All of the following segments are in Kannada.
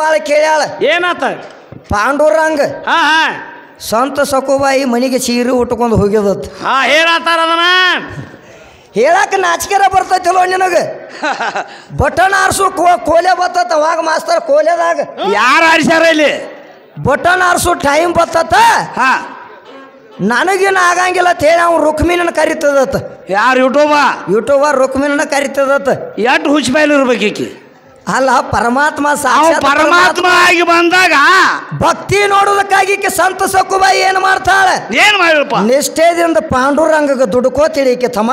ಬಾಳ ಕೇಳ್ಯಾಳ ಏನಾತ ಪಾಂಡುರಂಗ ಹಾ ಹಾ ಸಂತ ಸಕುಬಾಯಿ ಮನಿಗೆ ಸೀರೆ ಉಟ್ಕೊಂಡು ಹೋಗ್ಯದತ್ ಹಾ ಹೇಳತ್ತಾರ ಅದನ್ನ ಹೇಳಕ್ಕೆ ನಾಚಿಕೆರ ಬರ್ತೈತಿಲ್ಲೋ ನಿನಗೆ ಬಟನ್ ಆರ್ಸು ಕೋಲೆ ಬರ್ತತ ಅವಾಗ ಮಾಸ್ತರ್ ಕೋಲೆದಾಗ ಯಾರು ಆಡ್ಸ್ಯಾರ ಇಲ್ಲಿ ಬಟನ್ ಆರ್ಸು ಟೈಮ್ ಬರ್ತತ ಹಾ ನನಗೇನು ಆಗಂಗಿಲ್ಲ ಅಂತ ಹೇಳಿ ಅವ್ನು ರುಕ್ಮಿನನ್ನ ಕರಿತದತ್ತ ಯಾರು ಯೂಟ್ಯೂಬರ್ ರುಕ್ಮಿನನ್ನ ಕರಿತದತ್ತ ಎಷ್ಟು ಹುಚ್ಚಬಾಯಿಲ್ ಇರ್ಬೇಕೀಕಿ ಅಲ್ಲ ಪರಮಾತ್ಮ ಪರಮಾತ್ಮ ಆಗಿ ಬಂದಾಗ ಭಕ್ತಿ ನೋಡೋದಕ್ಕಾಗಿ ಸಂತ ಸಕುಬಾಯಿ ಏನು ಮಾಡ್ತಾಳೆ ಏನ್ ಮಾಡಿರಪ್ಪ ನಿಷ್ಠೆದಿಂದ ಪಾಂಡುರಂಗಗೆ ದುಡ್ಕೋತಿಡಿಕೆ ತಮ್ಮ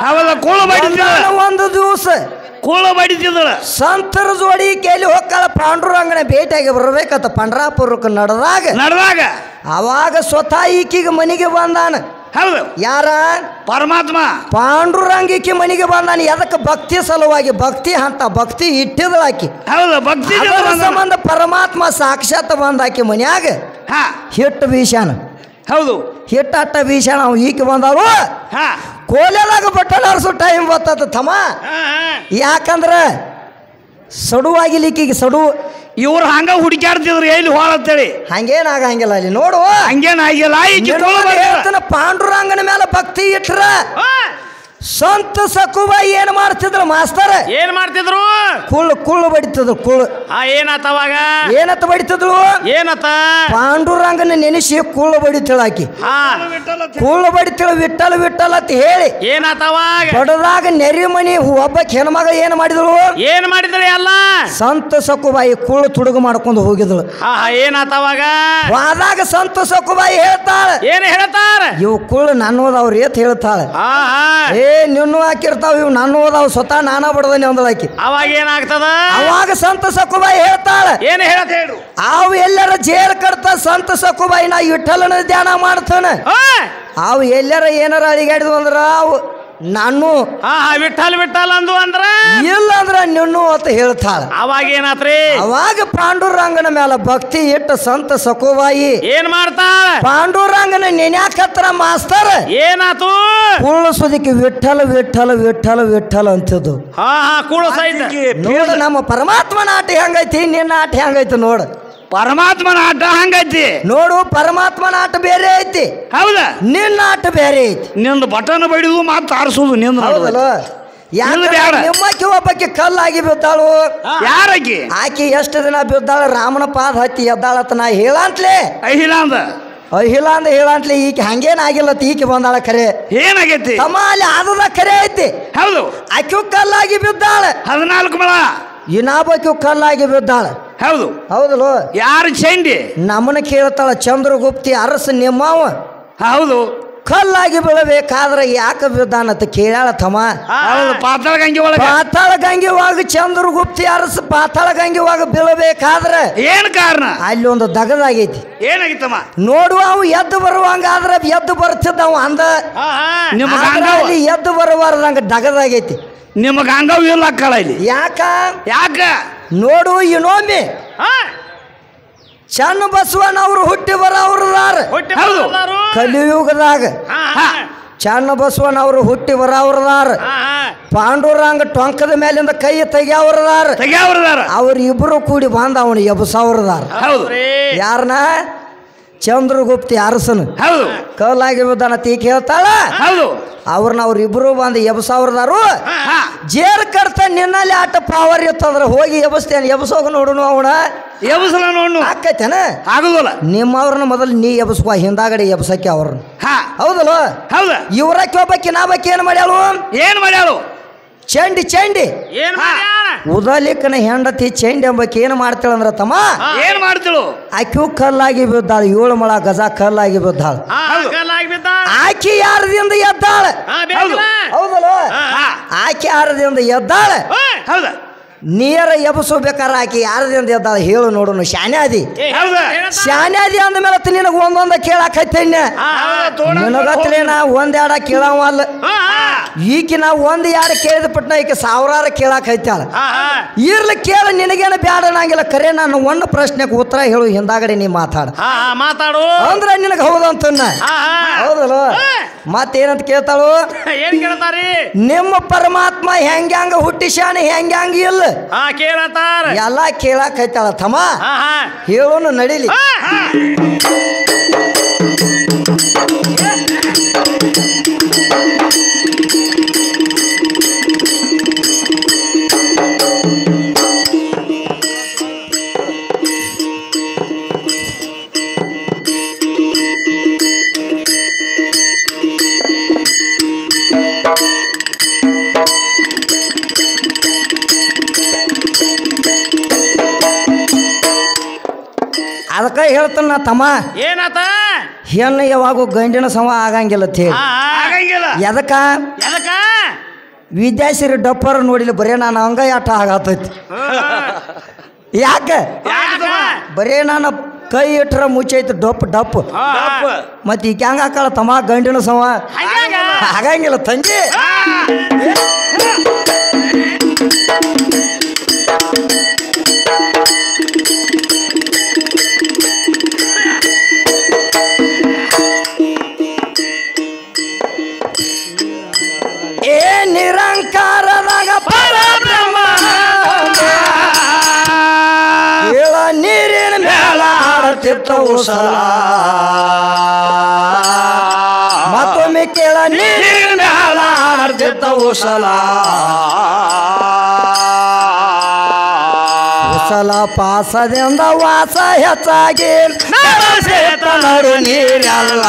ಅವೆಲ್ಲ ಕೂಳು ಬಡಿತಿದ್ದ ಒಂದು ದಿವಸ ಕೂಳು ಬಡಿತಿದ್ದಳ ಸಂತರ ಜೋಡಿ ಕೇಳಿ ಹೋಗ್ತಾಳ ಪಾಂಡುರಂಗನ ಭೇಟಿಯಾಗಿ ಬರ್ಬೇಕತ್ತ ಪಂಡ್ರಾಪುರಕ್ಕೆ ನಡೆದಾಗ ಅವಾಗ ಸ್ವತಃ ಈಕಿಗೆ ಮನೆಗೆ ಬಂದಾನ ಹೌದು ಯಾರ ಪರಮಾತ್ಮ ಪಾಂಡುರಂಗಿಕೆ ಮನೆಗೆ ಬಂದಾನ ಎದಕ್ಕೆ ಭಕ್ತಿ ಸಲುವಾಗಿ ಭಕ್ತಿ ಅಂತ ಭಕ್ತಿ ಇಟ್ಟಿದಳಾಕಿ ಹೌದು ಭಕ್ತಿ ಸಂಬಂಧ ಪರಮಾತ್ಮ ಸಾಕ್ಷಾತ್ ಬಂದಾಕಿ ಮನ್ಯಾಗ ಹಾ ಹಿಟ್ಟು ಬೀಸಾನ ಹೌದು ಹಿಟ್ಟು ಅಟ್ಟ ಬೀಸಾನ ಅವ್ ಈಕೆ ಬಂದಾಳು ಹಾ ಕೋಲೆದಾಗ ಬಟ್ಟೆ ಆರಿಸೋ ಟೈಮ್ ಬರ್ತದ ತಮ್ಮ ಯಾಕಂದ್ರ ಸಡುವಾಗಿಲಿಕ್ಕಿಗೆ ಸಡು ಇವ್ರು ಹಂಗ ಹುಡುಕ್ಯಾಡ್ತಿದ್ರು ಎಲ್ಲಿ ಹೋಳತ್ತೇಳಿ ಹಂಗೇನಾಗಂಗಿಲ್ಲ ಅಲ್ಲಿ ನೋಡು ಹಂಗೇನಾಗಿಲ್ಲ ಹೇಳ್ತಾನ ಪಾಂಡುರಂಗನ ಮೇಲೆ ಭಕ್ತಿ ಇಟ್ರ ಸಂತ ಸಕುಬಾಯಿ ಏನ್ ಮಾಡ್ತಿದ್ರು ಮಾಸ್ತರ ಏನ್ ಮಾಡ್ತಿದ್ರು ಕುಳ್ಳು ಬಡಿತಿದ್ರು ಕುಳ್ಳು ಏನಾತ ಅವಾಗ ಏನತ್ತ ಬಡಿತಿದ್ರು ಏನತ್ತ ಪಾಂಡುರಂಗನ ನೆನೆಸಿ ಕುಳ್ಳು ಬಡಿತಿಳ ಆಕಿ ಕುಳ್ಳು ಬಡಿತಿಳ ವಿಠಲ ವಿಠಲ ಅಂತ ಹೇಳಿ ಏನಾತ ಅವಾಗ ಬಡದಾಗ ನೆರಿಮನಿ ಒಬ್ಬ ಹೆಣ್ಮಗ ಏನ್ ಮಾಡಿದ್ರು ಎಲ್ಲ ಸಂತ ಸಕುಬಾಯಿ ಕುಳ್ಳು ತುಡುಗು ಮಾಡ್ಕೊಂಡು ಹೋಗಿದ್ರು ಏನಾತ ಅವಾಗ ವಾದಾಗ ಸಂತ ಸಕುಬಾಯಿ ಹೇಳ್ತಾಳ ಏನ್ ಹೇಳ್ತಾರ ಇವು ಕುಳ್ಳು ನನ್ನೋದವ್ರು ಏತ್ ಹೇಳ್ತಾಳೆ ನಿನ್ನೂ ಹಾಕಿರ್ತಾವ ಇವ್ ನನ್ನ ಓದಾವ್ ಸ್ವತಃ ನಾನಾ ಬಡದನಿ ಅಂದಳಾಕಿ ಅವಾಗ ಏನಾಗ್ತದ ಅವಾಗ ಸಂತ ಸಕುಬಾಯಿ ಹೇಳ್ತಾಳ ಏನ್ ಹೇಳತ್ ಹೇಳು ಅವು ಎಲ್ಲರ ಜೇಲ್ ಕಡ್ತ ಸಂತ ಸಕುಬಾಯಿ ನಾ ವಿಠಲನ ಧ್ಯಾನ ಮಾಡ್ತಾನ ಅವು ಎಲ್ಲರ ಏನಾರ ಅಳಿಗಾಡಿದ್ವು ಅಂದ್ರ ಅವು ನಾನು ವಿಠಲ್ ಅಂದು ಅಂದ್ರ ಇಲ್ಲ ಅಂದ್ರ ನಿನ್ನು ಅಂತ ಹೇಳ್ತಾಳ ಅವಾಗ ಏನಾತ್ರಿ ಅವಾಗ ಪಾಂಡುರಂಗನ ಮೇಲೆ ಭಕ್ತಿ ಇಟ್ಟ ಸಂತ ಸಕುಬಾಯಿ ಏನ್ ಮಾಡ್ತಾಳ ಪಾಂಡುರಂಗನ ನೆನ್ಯಾಕತ್ರ ಮಾಸ್ತರ್ ಏನಾತು ಕುಳ್ಳಸೋದಿಕ್ಕೆ ವಿಠಲ ವಿಠಲ ವಿಠಲ ವಿಠಲ ಅಂತಿದ್ದು ಕೂಳು ನೋಡ ನಮ್ಮ ಪರಮಾತ್ಮನ ಆಟ ಹೆಂಗೈತಿ ನಿನ್ನ ಆಟ ಹೆಂಗೈತಿ ನೋಡ ಪರಮಾತ್ಮನ ಆಟ ಹಂಗೈತಿ ನೋಡು ಪರಮಾತ್ಮನ ಆಟ ಬೇರೆ ಐತಿ ಹೌದಾ ನಿನ್ನ ಆಟ ಬೇರೆ ಐತಿ ನಿಂದು ಬಟನ್ ಬಡಿದು ಮಾತು ಆರಿಸೋದು ನಿಂದ ನಿಮ್ಮಕ್ಕೆ ಒಬ್ಬಕ್ಕೆ ಕಲ್ಲಾಗಿ ಬಿದ್ದಾಳು ಯಾರಕಿ ಆಕಿ ಎಷ್ಟು ದಿನ ಬಿದ್ದಾಳ ರಾಮನ ಪಾದ ಹತ್ತಿ ಎದ್ದಾಳತ್ತ ನಾ ಹೇಳಂತ್ಲೆ ಅಹಿಲ ಅಂದ ಹೇಳಂತ್ಲೆ ಈಕೆ ಹಂಗೇನಾಗಿಲ್ಲ ಈಕೆ ಬಂದಾಳ ಖರೆ ಏನಾಗೈತಿ ತಮ್ಮ ಅಲ್ಲಿ ಆದದ ಖರೆ ಐತಿ ಹೌದು ಆಕ್ಯೂ ಕಲ್ಲಾಗಿ ಬಿದ್ದಾಳ 14 ಮಳ ಇನ್ನಾಬಕ್ಯೂ ಕಲ್ಲಾಗಿ ಬಿದ್ದಾಳ ಹೌದು ಹೌದಲ್ಲ ಯಾರು ಚಂಡಿ ನಮ್ಮನ್ನ ಕೇಳ್ತಾಳ ಚಂದ್ರಗುಪ್ತಿ ಅರಸ ನಿಮ್ಮವ ಹೌದು ಕಲ್ಲಾಗಿ ಬೀಳಬೇಕಾದ್ರೆ ಯಾಕೆ ಬಿದ್ದಾನಂತ ಕೇಳ್ಯಾಳ ತಮ್ಮ ಪಾತಾಳ ಗಂಗೆ ಒಳಗೆ ಪಾತಾಳ ಗಂಗೆ ಒಳಗೆ ಚಂದ್ರಗುಪ್ತಿ ಅರಸ ಪಾತಾಳ ಗಂಗೆ ಒಳಗೆ ಬೀಳಬೇಕಾದ್ರೆ ಏನ್ ಕಾರಣ ಅಲ್ಲಿ ಒಂದು ದಗದಾಗೈತಿ ಏನಾಗಿತ್ತಮ್ಮ ನೋಡುವ ಅವು ಎದ್ದು ಬರುವಂಗಾದ್ರೆ ಎದ್ದು ಬರ್ತಿದ್ದವ ಅಂದ ನಿಮ್ಮ ಅಲ್ಲಿ ಎದ್ದು ಬರುವಾರದಂಗ ದಗದಾಗೈತಿ ನಿಮ್ಮ ಗಂಗಾವ್ ಇಲ್ಲ ಅಕ್ಕಳ ಇಲ್ಲಿ ಯಾಕ ನೋಡು ಇನ್ನೊಮ್ಮೆ ಚನ್ನ ಬಸವನವರು ಹುಟ್ಟಿ ಬರೋವ್ರದಾರ ಕಲಿಯುಗದಾಗ ಚನ್ನ ಬಸವನವರು ಹುಟ್ಟಿ ಬರೋವ್ರದಾರ ಪಾಂಡುರಂಗ ಟೊಂಕದ ಮೇಲಿಂದ ಕೈ ತೆಗ್ಯಾವ್ರದಾರ ಅವ್ರಿಬ್ರು ಕೂಡಿ ಬಂದ ಅವನು ಎಬ್ಸವ್ರದಾರ ಯಾರನ ಚಂದ್ರಗುಪ್ತಿ ಅರಸನು ಕಲ್ಲಾಗಿ ಬಿದ್ದಾನ ತೀಕ್ ಹೇಳ್ತಾಳ ಅವ್ರನ್ನ ಅವ್ರಿಬ್ರು ಬಂದು ಎಬ್ಸವ್ರದಾರು ಜೇರ್ ಕಡ್ತ ನಿನ್ನಲ್ಲಿ ಆಟ ಪವರ್ ಇತ್ತಂದ್ರ ಹೋಗಿ ಎಬ್ಸ್ತೇನೆ ಎಬ್ಸೋಗ ನೋಡುನು ಅವನ ಎಬ್ಸಲ ನೋಡು ಆಕೈತೇನ ಆಗುದಿಲ್ಲ ನಿಮ್ಮವ್ರನ್ನ ಮೊದಲು ನೀ ಎಬ್ಸ್ಕೊ ಹಿಂದಾಗಡೆ ಎಬ್ಸಕ್ಕೆ ಅವ್ರನ್ನ ಹೌದಲ್ಲ ಇವ್ರಕ್ಕೆ ಒಬ್ಬಕ್ಕೆ ನಾಬಕ್ಕೆ ಏನ್ ಮಾಡ್ಯಾಳು ಚಂಡಿ ಉದಲಿಕ್ಕನ ಹೆಂಡತಿ ಚಂಡಿ ಎಂಬಕ್ಕೆ ಏನು ಮಾಡ್ತಾಳ ಅಂದ್ರ ತಮ್ಮ ಏನ್ ಮಾಡ್ತಿಳು ಆಕ್ಯೂ ಕಲ್ಲಾಗಿ ಬಿದ್ದಾಳ 7 ಮೊಳ ಗಜ ಕಲ್ಲಾಗಿ ಬಿದ್ದಾಳ ಆಕಿ ಯಾರದಿಂದ ಎದ್ದಾಳ ಹೌದಲ್ಲ ಆಕಿ ಯಾರದಿಂದ ಎದ್ದಾಳ ನೀರ ಎಬ್ಸೋಬೇಕಾರ ಆಕಿ ಯಾರದಿಂದ ಎದ್ದಾಳ ಹೇಳು ನೋಡೋಣ ಶಾನ್ಯಾದಿ ಅಂದ ಮೇಲೆ ನಿನಗೆ ಒಂದೊಂದ ಕೇಳಾಕೈತೇನೆ ನಿನಗತ್ಲೆ ನಾ ಒಂದೆರಡ ಕೇಳವಲ್ಲ ಈಕಿ ನಾ ಒಂದ್ ಯಾರು ಕೇಳಿದ ಪಟ್ನ ಈಕೆ ಸಾವಿರಾರು ಕೇಳಾಕೈತಾಳ ಇರ್ಲಿ ಕೇಳ ನಿನಗೇನು ಬ್ಯಾಡ ಅನ್ನಂಗಿಲ್ಲ ಕರೆ ನಾನು ಒಂದು ಪ್ರಶ್ನೆಗೆ ಉತ್ತರ ಹೇಳು ಹಿಂದಾಗಡೆ ನೀ ಮಾತಾಡು ಅಂದ್ರೆ ನಿನಗೆ ಹೌದಂತನ್ನ ಹೌದಲ್ಲ ಮತ್ತೇನಂತ ಕೇಳ್ತಾಳು ನಿಮ್ಮ ಪರಮಾತ್ಮ ಹೆಂಗ ಹುಟ್ಟಿಸ್ಯಾನ ಹೆಂಗ ಇಲ್ಲ ಕೇಳತಾರ ಎಲ್ಲ ಕೇಳಾಕೈತಾಳ ತಮ್ಮ ಹೇಳೋನು ನಡಿಲಿ ಅದಕ್ಕೆ ಹೇಳ್ತಾನ ತಮ್ಮ ಏನತ ಹೆಣ್ಣು ಯಾವಾಗೂ ಗಂಡಿನ ಸಮ ಆಗಂಗಿಲ್ಲ ಅಂತ ಹೇಳಿ ಎದಕ್ಕ ವಿದ್ಯಾಶ್ರೀ ಡಪ್ಪರ್ ನೋಡಿಲ್ಲ ಬರೇ ನಾನು ಹಂಗ ಆಟ ಆಗತೈತಿ ಯಾಕೆ ಬರೇ ನಾನು ಕೈ ಇಟ್ಟರ ಮುಚ್ಚೈತಿ ಡಪ್ ಡಪ್ ಮತ್ತೆ ಈಗ ಹೆಂಗ ಹಾಕಳ ತಮ್ಮ ಗಂಡಿನ ಸಮ ಆಗಂಗಿಲ್ಲ ತಂಗಿ ನಿರಂಕಾರದಾಗ ಪರಬ್ರಹ್ಮ ಕೇಳ ನೀರಿನ ಮೇಳ ಆಡುತ್ತಿತ್ತ ಉಸಲ ಮತ್ತೊಮ್ಮೆ ಕೇಳ ನೀರಿನ ಮೇಳ ಆಡುತ್ತಿತ್ತ ಉಸಲ ಉಸಲ ಪಾಸದಿಂದ ವಾಸ ಹೆಚ್ಚಾಗಿ ನಡು ನೀರಲ್ಲ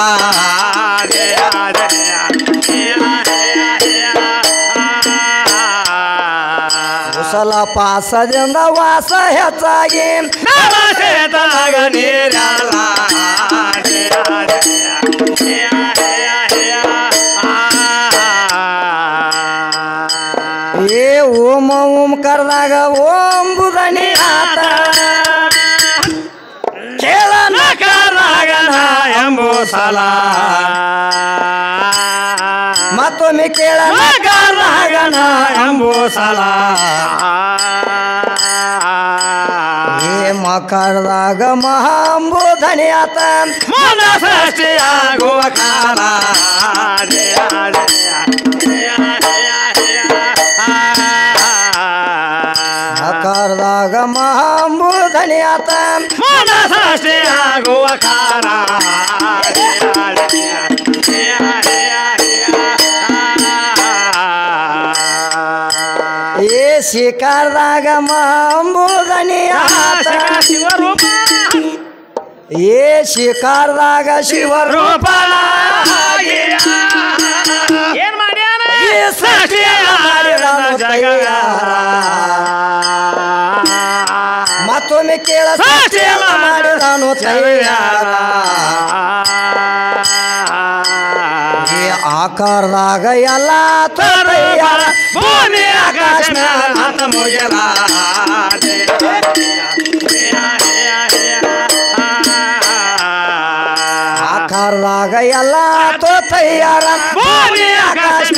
ಕುಸಲ ಪಾಸದಿಂದ ವಾಸ ಹೆಚ್ಚಾಗಿ ನೀರಲ್ಲ ಏ ಓಂ ಓಂ ಕರ್ದಾಗ ಓಂ ಬುಧನಿ ಆತ ಕೇಳ ನಕಾರಾಗನ ಎಂಬೋ ಸಲ ಮತ್ತೊಮ್ಮೆ ಕೇಳ ನಕಾರಾಗನ ಎಂಬೋ ಸಲ ಏ ಮಕರದಾಗ ಮಹಾಂಬುಧನಿ ಆತ ಮನ ಸೃಷ್ಟಿಯಾಗುವ ಕಾಲ ಮಕರದಾಗ ಮಹಾಂಬುಧನಿ ಆತ ಮನ ಸೃಷ್ಟಿಯಾಗುವ ಕಾಲ ಏ ಶಿಕಾರದಾಗ ಮಹಾಂಬುಧನಿ ಆತ ಏ ಶಿಕಾರದಾಗ ಶಿವರೂಪ ಏನ್ ಮಾಡ್ಯಾನ ಮತ್ತೊಮ್ಮೆ ಕೇಳ ಮಾಡಿದನು ಆಕಾರದಾಗ ಎಲ್ಲ ಭೂಮಿ ಆಕಾಶ ಮುಗಿಲ ಆಕಾರದಾಗ ಎಲ್ಲ ತೋತಯ್ಯಾರ ಭೂಮಿ ಆಕಾಶ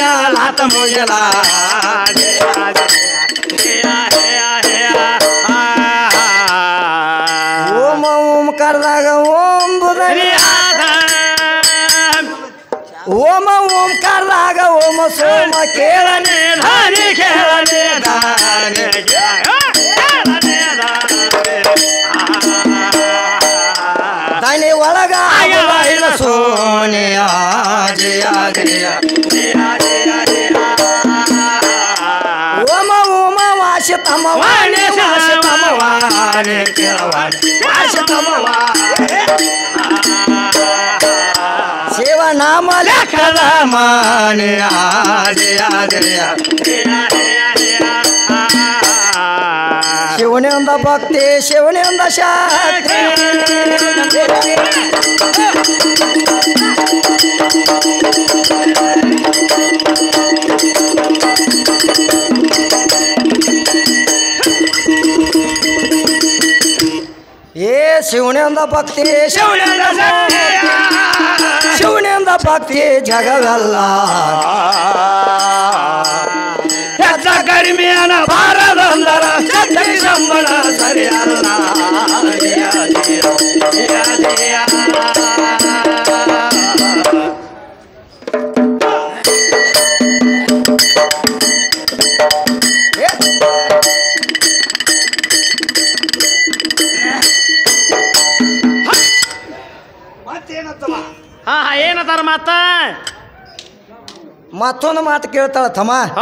ಮುಗಿಲ ಓಂ ಓಂ ಕರ್ದಾಗ ಓಂ ಬುಧನಿ ಓಮ ಓಂಕಾರದಾಗ ಓಮ ಸೋಮ ಕೇಳನೆ ಧಾನಿ ಕೇಳನೆ ದಾನಿ ಒಳಗ ಸೋನಿಯ ಓಮ ಓಮ ವಾಶ ತಮವಾಣಿ ವಾಶ ತಮವಾಣಿ ವಾಶ ಶಿವನಾಮ ಲೆಕ್ಕದ ಮಾನಿಯ ಶಿವನಿಂದ ಭಕ್ತಿ ಶಿವನಿಂದ ಶಕ್ತಿ ಏ ಶಿವನಿಂದ ಭಕ್ತಿ ಶಿವನಿಂದ ಶಿವನಿಂದ ಭಕ್ತಿ ಜಗವೆಲ್ಲ ಹೆಚ್ಚ ಕಡಿಮೆಯನ ಬಾರದಂದರ ಶಕ್ತಿ ಸಂಬಳ ಸರಿಯಲ್ಲ ಏನದಾರ ಮಾತ ಮತ್ತೊಂದು ಮಾತು ಕೇಳ್ತಾಳ ತಮ್ಮ